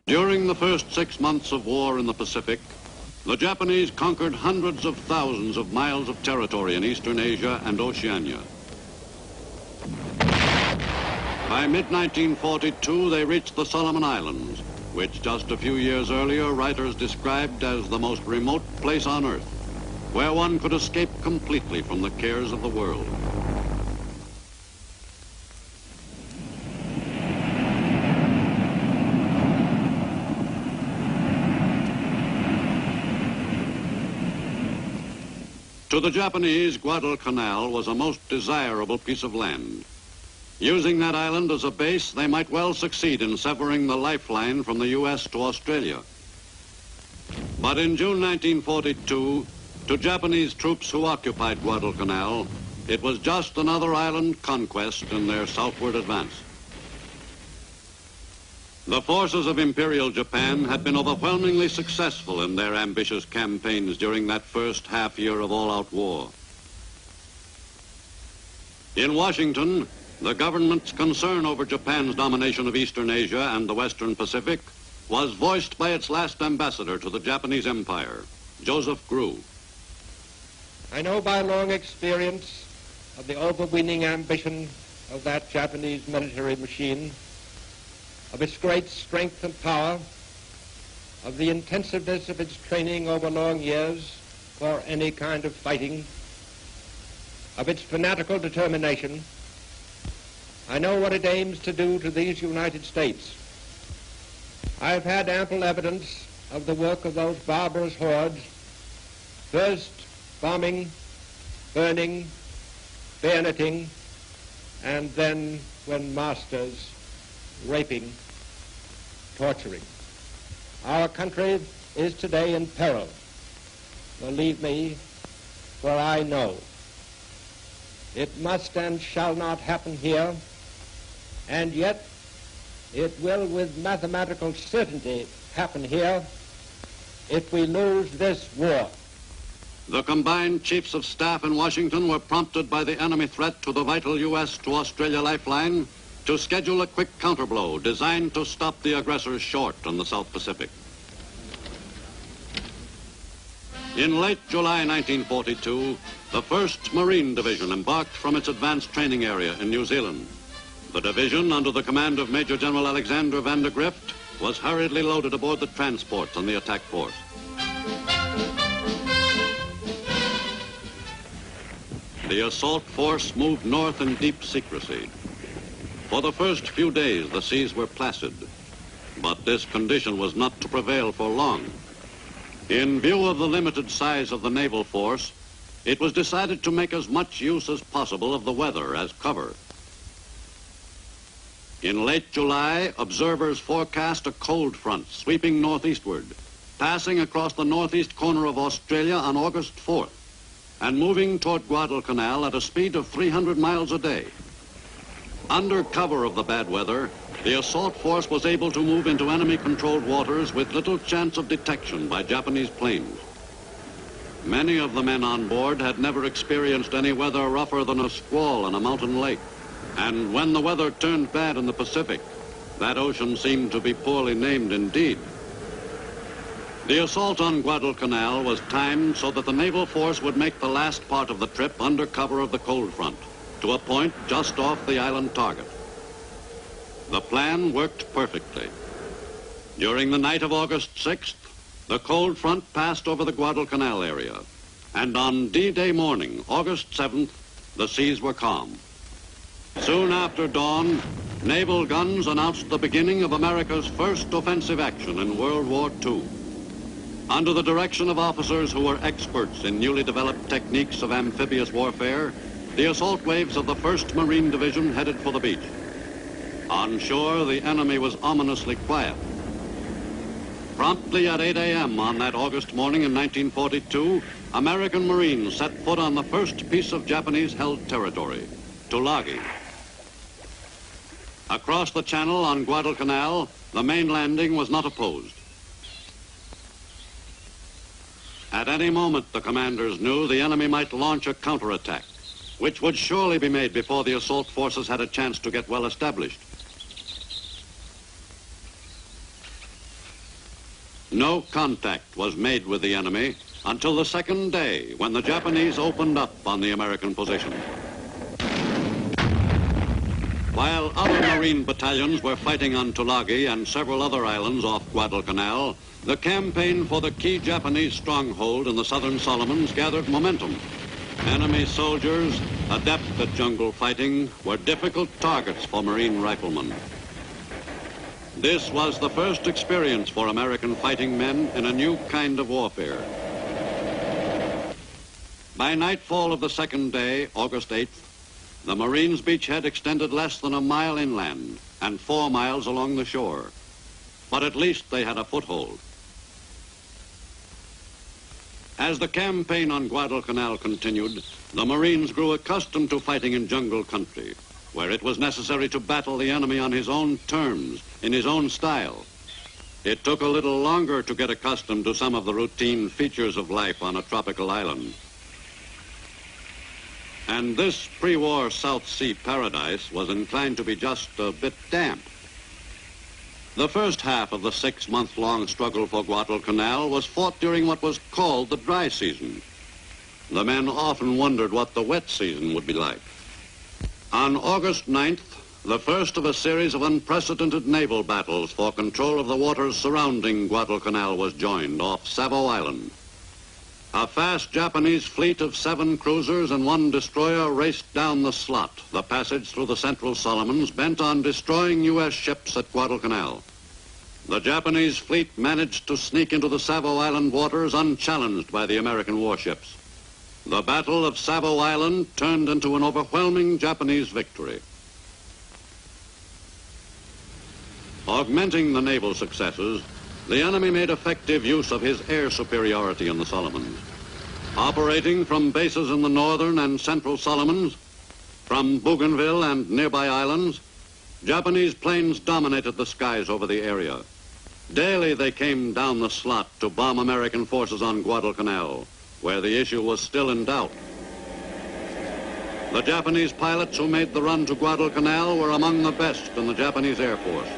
During the first 6 months of war in the Pacific, the Japanese conquered hundreds of thousands of miles of territory in Eastern Asia and Oceania. By mid-1942, they reached the Solomon Islands, which just a few years earlier writers described as the most remote place on Earth, where one could escape completely from the cares of the world. To the Japanese, Guadalcanal was a most desirable piece of land. Using that island as a base, they might well succeed in severing the lifeline from the U.S. to Australia. But in June 1942, to Japanese troops who occupied Guadalcanal, it was just another island conquest in their southward advance. The forces of Imperial Japan had been overwhelmingly successful in their ambitious campaigns during that first half year of all-out war. In Washington, the government's concern over Japan's domination of Eastern Asia and the Western Pacific was voiced by its last ambassador to the Japanese Empire, Joseph Grew. I know by long experience of the overweening ambition of that Japanese military machine, of its great strength and power, of the intensiveness of its training over long years for any kind of fighting, of its fanatical determination. I know what it aims to do to these United States. I have had ample evidence of the work of those barbarous hordes, first bombing, burning, bayoneting, and then, when masters, raping, torturing. Our country is today in peril. Believe me, for I know. It must and shall not happen here, and yet it will with mathematical certainty happen here if we lose this war. The combined chiefs of staff in Washington were prompted by the enemy threat to the vital U.S. to Australia lifeline to schedule a quick counterblow designed to stop the aggressors short in the South Pacific. In late July 1942, the 1st Marine Division embarked from its advanced training area in New Zealand. The division, under the command of Major General Alexander van der Grift, was hurriedly loaded aboard the transports on the attack force. The assault force moved north in deep secrecy. For the first few days, the seas were placid, but this condition was not to prevail for long. In view of the limited size of the naval force, it was decided to make as much use as possible of the weather as cover. In late July, observers forecast a cold front sweeping northeastward, passing across the northeast corner of Australia on August 4th, and moving toward Guadalcanal at a speed of 300 miles a day. Under cover of the bad weather, the assault force was able to move into enemy-controlled waters with little chance of detection by Japanese planes. Many of the men on board had never experienced any weather rougher than a squall in a mountain lake. And when the weather turned bad in the Pacific, that ocean seemed to be poorly named indeed. The assault on Guadalcanal was timed so that the naval force would make the last part of the trip under cover of the cold front, to a point just off the island target. The plan worked perfectly. During the night of August 6th, the cold front passed over the Guadalcanal area, and on D-Day morning, August 7th, the seas were calm. Soon after dawn, naval guns announced the beginning of America's first offensive action in World War II. Under the direction of officers who were experts in newly developed techniques of amphibious warfare, the assault waves of the 1st Marine Division headed for the beach. On shore, the enemy was ominously quiet. Promptly at 8 a.m. on that August morning in 1942, American Marines set foot on the first piece of Japanese-held territory, Tulagi. Across the channel on Guadalcanal, the main landing was not opposed. At any moment, the commanders knew the enemy might launch a counterattack, which would surely be made before the assault forces had a chance to get well established. No contact was made with the enemy until the second day, when the Japanese opened up on the American position. While other Marine battalions were fighting on Tulagi and several other islands off Guadalcanal, the campaign for the key Japanese stronghold in the southern Solomons gathered momentum. Enemy soldiers, adept at jungle fighting, were difficult targets for Marine riflemen. This was the first experience for American fighting men in a new kind of warfare. By nightfall of the second day, August 8th, the Marines' beachhead extended less than a mile inland and 4 miles along the shore. But at least they had a foothold. As the campaign on Guadalcanal continued, the Marines grew accustomed to fighting in jungle country, where it was necessary to battle the enemy on his own terms, in his own style. It took a little longer to get accustomed to some of the routine features of life on a tropical island. And this pre-war South Sea paradise was inclined to be just a bit damp. The first half of the 6-month-long struggle for Guadalcanal was fought during what was called the dry season. The men often wondered what the wet season would be like. On August 9th, the first of a series of unprecedented naval battles for control of the waters surrounding Guadalcanal was joined off Savo Island. A fast Japanese fleet of 7 cruisers and 1 destroyer raced down the slot, the passage through the central Solomons, bent on destroying U.S. ships at Guadalcanal. The Japanese fleet managed to sneak into the Savo Island waters unchallenged by the American warships. The Battle of Savo Island turned into an overwhelming Japanese victory. Augmenting the naval successes, the enemy made effective use of his air superiority in the Solomons. Operating from bases in the northern and central Solomons, from Bougainville and nearby islands, Japanese planes dominated the skies over the area. Daily they came down the slot to bomb American forces on Guadalcanal, where the issue was still in doubt. The Japanese pilots who made the run to Guadalcanal were among the best in the Japanese Air Force.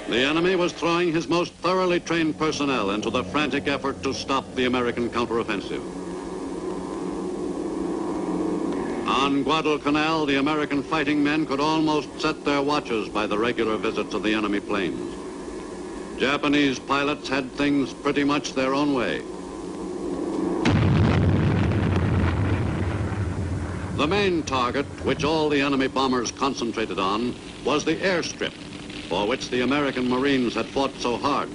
The enemy was throwing his most thoroughly trained personnel into the frantic effort to stop the American counteroffensive. On Guadalcanal, the American fighting men could almost set their watches by the regular visits of the enemy planes. Japanese pilots had things pretty much their own way. The main target, which all the enemy bombers concentrated on, was the airstrip, for which the American Marines had fought so hard.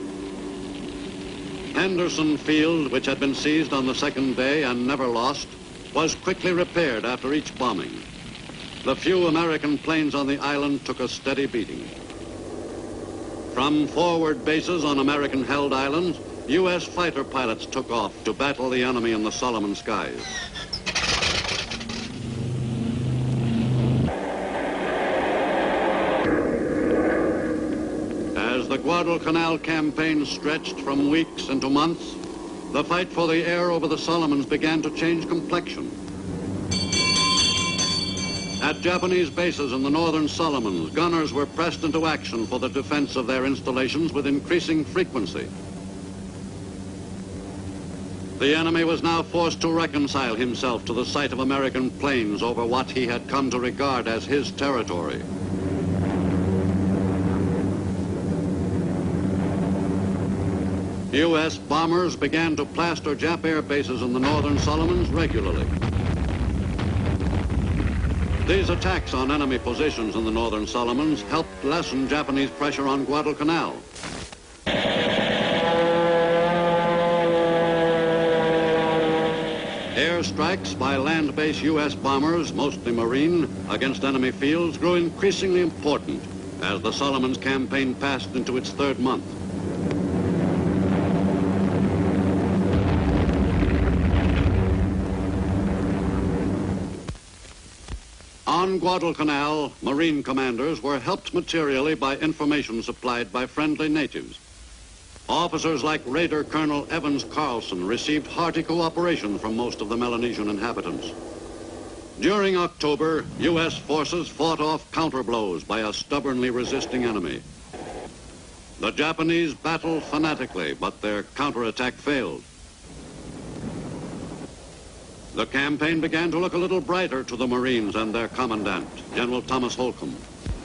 Henderson Field, which had been seized on the second day and never lost, was quickly repaired after each bombing. The few American planes on the island took a steady beating. From forward bases on American-held islands, U.S. fighter pilots took off to battle the enemy in the Solomon skies. As the Guadalcanal campaign stretched from weeks into months, the fight for the air over the Solomons began to change complexion. At Japanese bases in the northern Solomons, gunners were pressed into action for the defense of their installations with increasing frequency. The enemy was now forced to reconcile himself to the sight of American planes over what he had come to regard as his territory. U.S. bombers began to plaster Jap air bases in the northern Solomons regularly. These attacks on enemy positions in the northern Solomons helped lessen Japanese pressure on Guadalcanal. Airstrikes by land-based U.S. bombers, mostly Marine, against enemy fields grew increasingly important as the Solomons campaign passed into its 3rd month. On Guadalcanal, Marine commanders were helped materially by information supplied by friendly natives. Officers like Raider Colonel Evans Carlson received hearty cooperation from most of the Melanesian inhabitants. During October, U.S. forces fought off counterblows by a stubbornly resisting enemy. The Japanese battled fanatically, but their counterattack failed. The campaign began to look a little brighter to the Marines and their commandant, General Thomas Holcomb.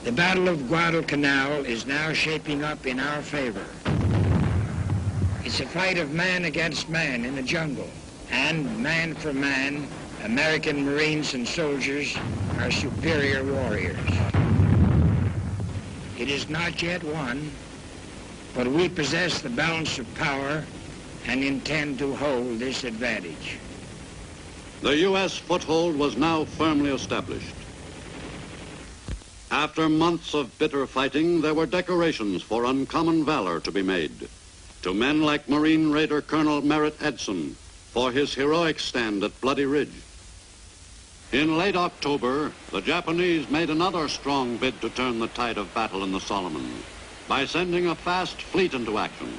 The Battle of Guadalcanal is now shaping up in our favor. It's a fight of man against man in the jungle, and man for man, American Marines and soldiers are superior warriors. It is not yet won, but we possess the balance of power and intend to hold this advantage. The U.S. foothold was now firmly established. After months of bitter fighting, there were decorations for uncommon valor to be made. To men like Marine Raider Colonel Merritt Edson for his heroic stand at Bloody Ridge. In late October, the Japanese made another strong bid to turn the tide of battle in the Solomons by sending a fast fleet into action.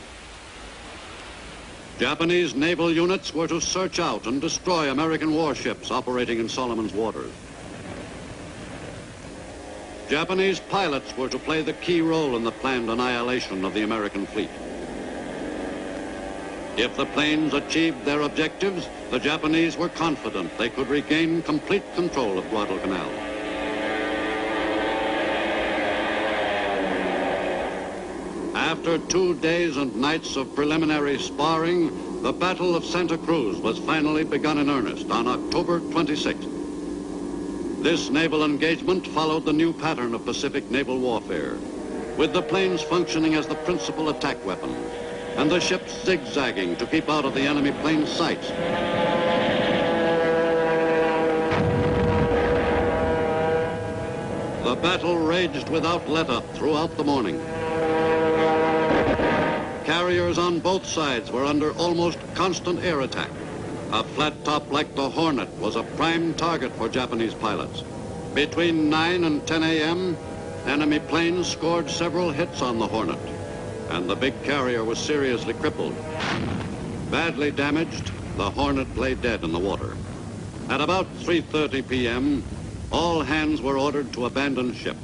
Japanese naval units were to search out and destroy American warships operating in Solomon's waters. Japanese pilots were to play the key role in the planned annihilation of the American fleet. If the planes achieved their objectives, the Japanese were confident they could regain complete control of Guadalcanal. After 2 days and nights of preliminary sparring, the Battle of Santa Cruz was finally begun in earnest on October 26th. This naval engagement followed the new pattern of Pacific naval warfare, with the planes functioning as the principal attack weapon, and the ships zigzagging to keep out of the enemy plane's sights. The battle raged without let-up throughout the morning. Carriers on both sides were under almost constant air attack. A flat top like the Hornet was a prime target for Japanese pilots. Between 9 and 10 a.m., enemy planes scored several hits on the Hornet, and the big carrier was seriously crippled. Badly damaged, the Hornet lay dead in the water. At about 3:30 p.m., all hands were ordered to abandon ship.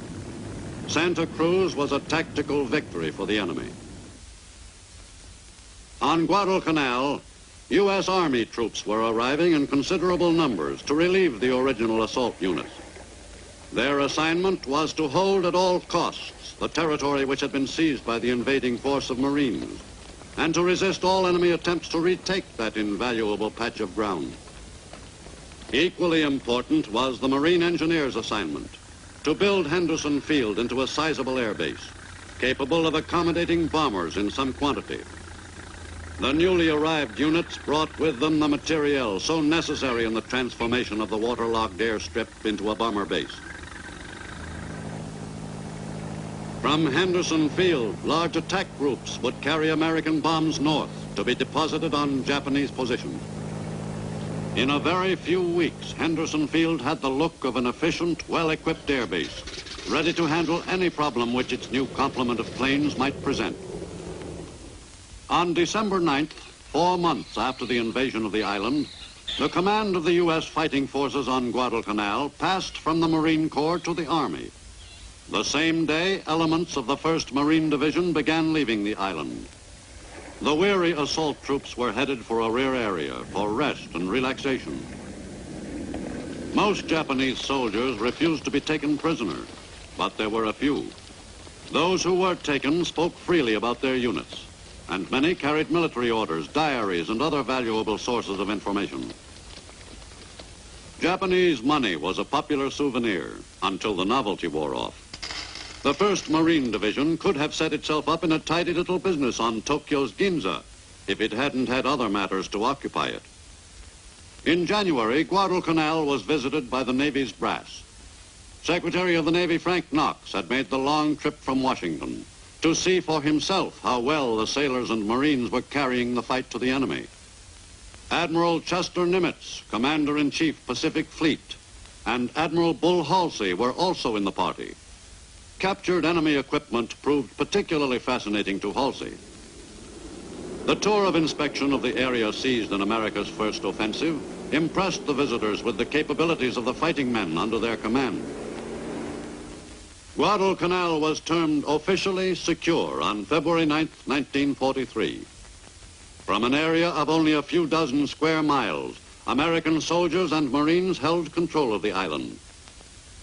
Santa Cruz was a tactical victory for the enemy. On Guadalcanal, U.S. Army troops were arriving in considerable numbers to relieve the original assault units. Their assignment was to hold at all costs the territory which had been seized by the invading force of Marines, and to resist all enemy attempts to retake that invaluable patch of ground. Equally important was the Marine Engineers' assignment, to build Henderson Field into a sizable air base, capable of accommodating bombers in some quantity. The newly arrived units brought with them the materiel so necessary in the transformation of the waterlogged airstrip into a bomber base. From Henderson Field, large attack groups would carry American bombs north to be deposited on Japanese positions. In a very few weeks, Henderson Field had the look of an efficient, well-equipped air base, ready to handle any problem which its new complement of planes might present. On December 9th, 4 months after the invasion of the island, the command of the U.S. fighting forces on Guadalcanal passed from the Marine Corps to the Army. The same day, elements of the 1st Marine Division began leaving the island. The weary assault troops were headed for a rear area for rest and relaxation. Most Japanese soldiers refused to be taken prisoner, but there were a few. Those who were taken spoke freely about their units, and many carried military orders, diaries, and other valuable sources of information. Japanese money was a popular souvenir until the novelty wore off. The 1st Marine Division could have set itself up in a tidy little business on Tokyo's Ginza if it hadn't had other matters to occupy it. In January, Guadalcanal was visited by the Navy's brass. Secretary of the Navy Frank Knox had made the long trip from Washington to see for himself how well the sailors and Marines were carrying the fight to the enemy. Admiral Chester Nimitz, Commander-in-Chief Pacific Fleet, and Admiral Bull Halsey were also in the party. Captured enemy equipment proved particularly fascinating to Halsey. The tour of inspection of the area seized in America's first offensive impressed the visitors with the capabilities of the fighting men under their command. Guadalcanal was termed officially secure on February 9, 1943. From an area of only a few dozen square miles, American soldiers and Marines held control of the island.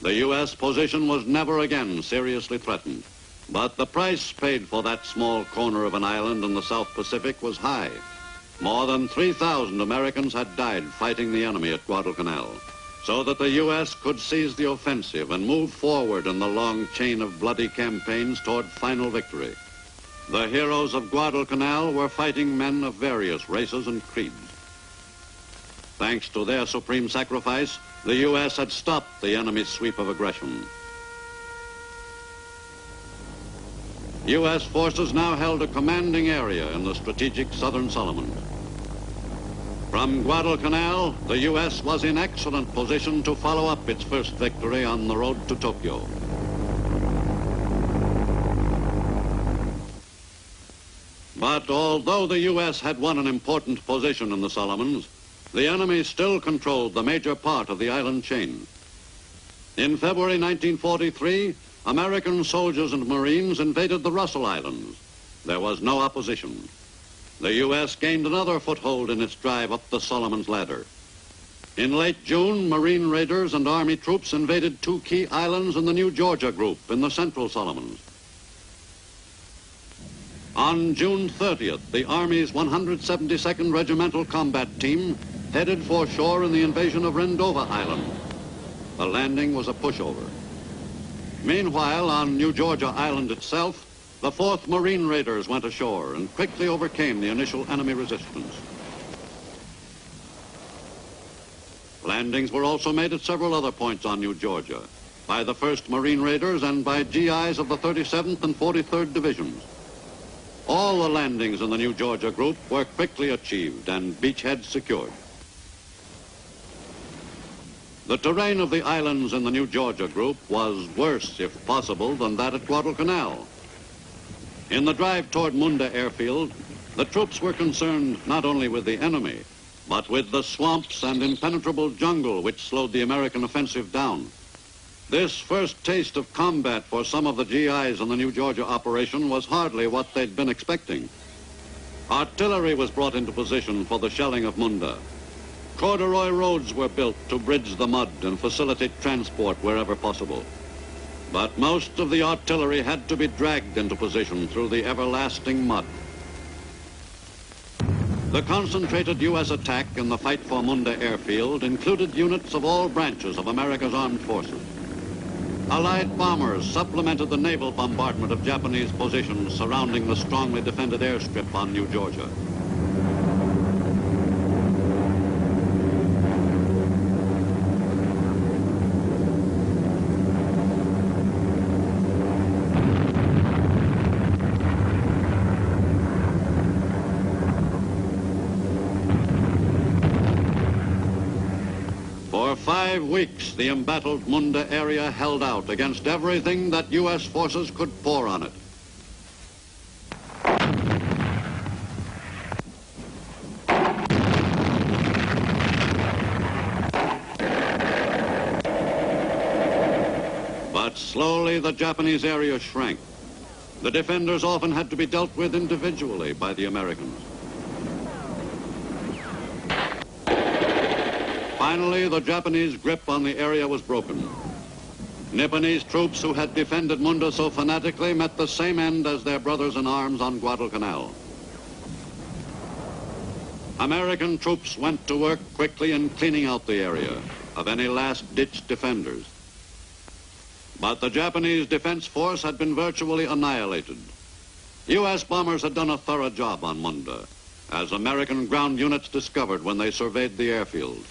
The U.S. position was never again seriously threatened, but the price paid for that small corner of an island in the South Pacific was high. More than 3,000 Americans had died fighting the enemy at Guadalcanal, so that the U.S. could seize the offensive and move forward in the long chain of bloody campaigns toward final victory. The heroes of Guadalcanal were fighting men of various races and creeds. Thanks to their supreme sacrifice, the U.S. had stopped the enemy's sweep of aggression. U.S. forces now held a commanding area in the strategic southern Solomons. From Guadalcanal, the U.S. was in excellent position to follow up its first victory on the road to Tokyo. But although the U.S. had won an important position in the Solomons, the enemy still controlled the major part of the island chain. In February 1943, American soldiers and Marines invaded the Russell Islands. There was no opposition. The U.S. gained another foothold in its drive up the Solomons ladder. In late June, Marine raiders and Army troops invaded two key islands in the New Georgia group in the Central Solomons. On June 30th, the Army's 172nd Regimental Combat Team headed for shore in the invasion of Rendova Island. The landing was a pushover. Meanwhile, on New Georgia Island itself, the 4th Marine Raiders went ashore and quickly overcame the initial enemy resistance. Landings were also made at several other points on New Georgia, by the 1st Marine Raiders and by GIs of the 37th and 43rd Divisions. All the landings in the New Georgia group were quickly achieved and beachheads secured. The terrain of the islands in the New Georgia group was worse, if possible, than that at Guadalcanal. In the drive toward Munda Airfield, the troops were concerned not only with the enemy, but with the swamps and impenetrable jungle which slowed the American offensive down. This first taste of combat for some of the GIs in the New Georgia operation was hardly what they'd been expecting. Artillery was brought into position for the shelling of Munda. Corduroy roads were built to bridge the mud and facilitate transport wherever possible. But most of the artillery had to be dragged into position through the everlasting mud. The concentrated U.S. attack in the fight for Munda Airfield included units of all branches of America's armed forces. Allied bombers supplemented the naval bombardment of Japanese positions surrounding the strongly defended airstrip on New Georgia. For 5 weeks, the embattled Munda area held out against everything that U.S. forces could pour on it. But slowly the Japanese area shrank. The defenders often had to be dealt with individually by the Americans. Finally, the Japanese grip on the area was broken. Nipponese troops who had defended Munda so fanatically met the same end as their brothers in arms on Guadalcanal. American troops went to work quickly in cleaning out the area of any last-ditch defenders. But the Japanese defense force had been virtually annihilated. U.S. bombers had done a thorough job on Munda, as American ground units discovered when they surveyed the airfield.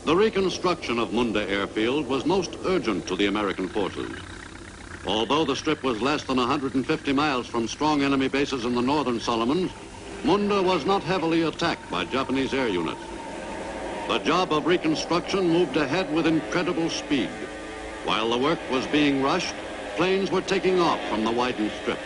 The reconstruction of Munda Airfield was most urgent to the American forces. Although the strip was less than 150 miles from strong enemy bases in the northern Solomons, Munda was not heavily attacked by Japanese air units. The job of reconstruction moved ahead with incredible speed. While the work was being rushed, planes were taking off from the widened strip.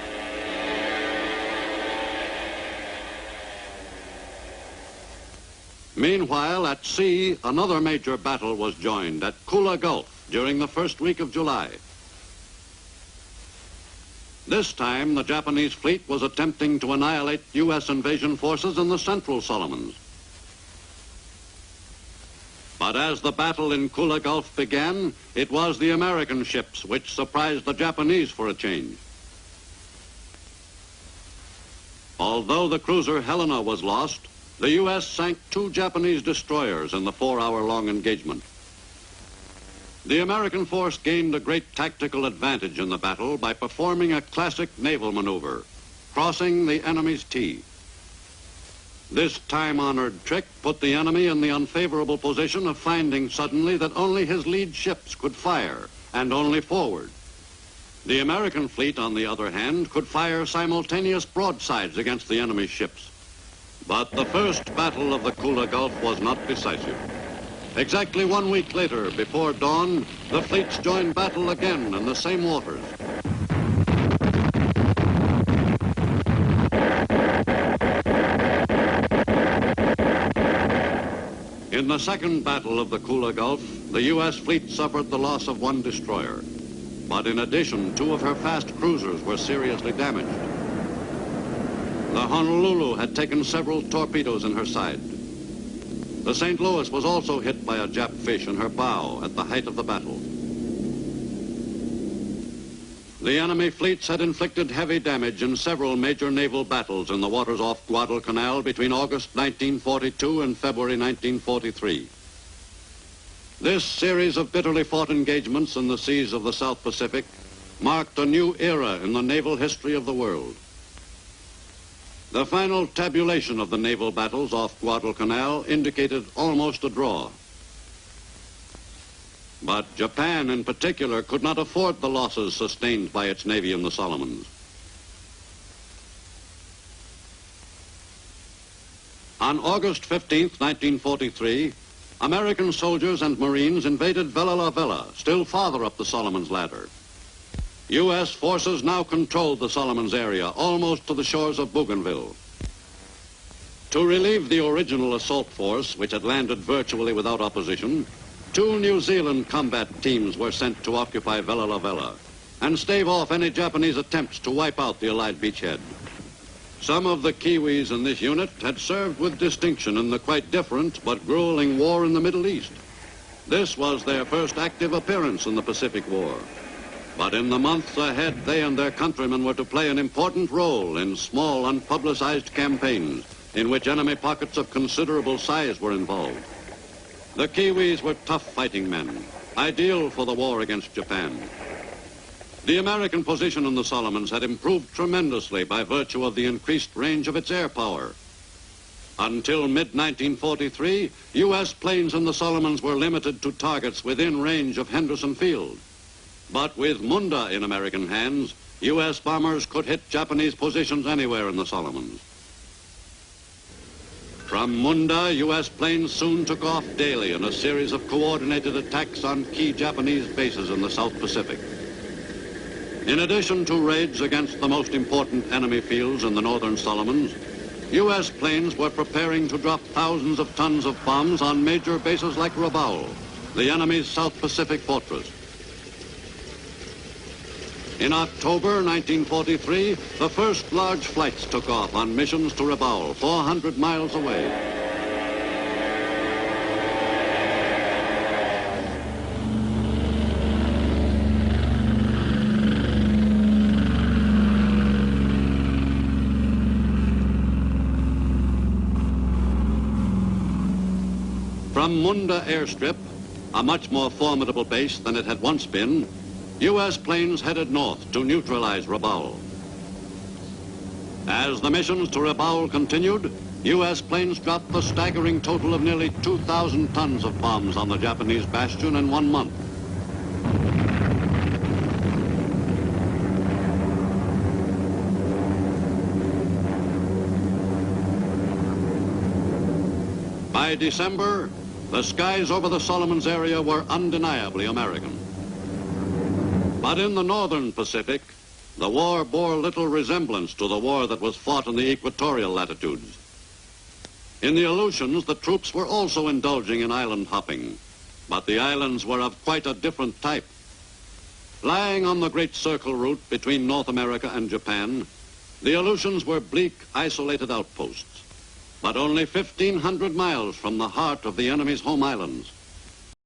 Meanwhile, at sea, another major battle was joined at Kula Gulf during the first week of July. This time, the Japanese fleet was attempting to annihilate U.S. invasion forces in the Central Solomons. But as the battle in Kula Gulf began, it was the American ships which surprised the Japanese for a change. Although the cruiser Helena was lost, the U.S. sank 2 Japanese destroyers in the 4-hour-long engagement. The American force gained a great tactical advantage in the battle by performing a classic naval maneuver, crossing the enemy's T. This time-honored trick put the enemy in the unfavorable position of finding suddenly that only his lead ships could fire, and only forward. The American fleet, on the other hand, could fire simultaneous broadsides against the enemy's ships. But the first battle of the Kula Gulf was not decisive. Exactly 1 week later, before dawn, the fleets joined battle again in the same waters. In the second battle of the Kula Gulf, the U.S. fleet suffered the loss of 1 destroyer. But in addition, 2 of her fast cruisers were seriously damaged. The Honolulu had taken several torpedoes in her side. The St. Louis was also hit by a Jap fish in her bow at the height of the battle. The enemy fleets had inflicted heavy damage in several major naval battles in the waters off Guadalcanal between August 1942 and February 1943. This series of bitterly fought engagements in the seas of the South Pacific marked a new era in the naval history of the world. The final tabulation of the naval battles off Guadalcanal indicated almost a draw. But Japan in particular could not afford the losses sustained by its navy in the Solomons. On August 15th, 1943, American soldiers and Marines invaded Vella La Vella, still farther up the Solomons ladder. U.S. forces now controlled the Solomons area, almost to the shores of Bougainville. To relieve the original assault force, which had landed virtually without opposition, 2 New Zealand combat teams were sent to occupy Vella La Vella and stave off any Japanese attempts to wipe out the Allied beachhead. Some of the Kiwis in this unit had served with distinction in the quite different but grueling war in the Middle East. This was their first active appearance in the Pacific War. But in the months ahead, they and their countrymen were to play an important role in small, unpublicized campaigns in which enemy pockets of considerable size were involved. The Kiwis were tough fighting men, ideal for the war against Japan. The American position in the Solomons had improved tremendously by virtue of the increased range of its air power. Until mid-1943, U.S. planes in the Solomons were limited to targets within range of Henderson Field. But with Munda in American hands, U.S. bombers could hit Japanese positions anywhere in the Solomons. From Munda, U.S. planes soon took off daily in a series of coordinated attacks on key Japanese bases in the South Pacific. In addition to raids against the most important enemy fields in the northern Solomons, U.S. planes were preparing to drop thousands of tons of bombs on major bases like Rabaul, the enemy's South Pacific fortress. In October 1943, the first large flights took off on missions to Rabaul, 400 miles away. From Munda airstrip, a much more formidable base than it had once been, U.S. planes headed north to neutralize Rabaul. As the missions to Rabaul continued, U.S. planes dropped the staggering total of nearly 2,000 tons of bombs on the Japanese bastion in 1 month. By December, the skies over the Solomons area were undeniably American. But in the northern Pacific, the war bore little resemblance to the war that was fought in the equatorial latitudes. In the Aleutians, the troops were also indulging in island hopping, but the islands were of quite a different type. Lying on the Great Circle route between North America and Japan, the Aleutians were bleak, isolated outposts, but only 1,500 miles from the heart of the enemy's home islands,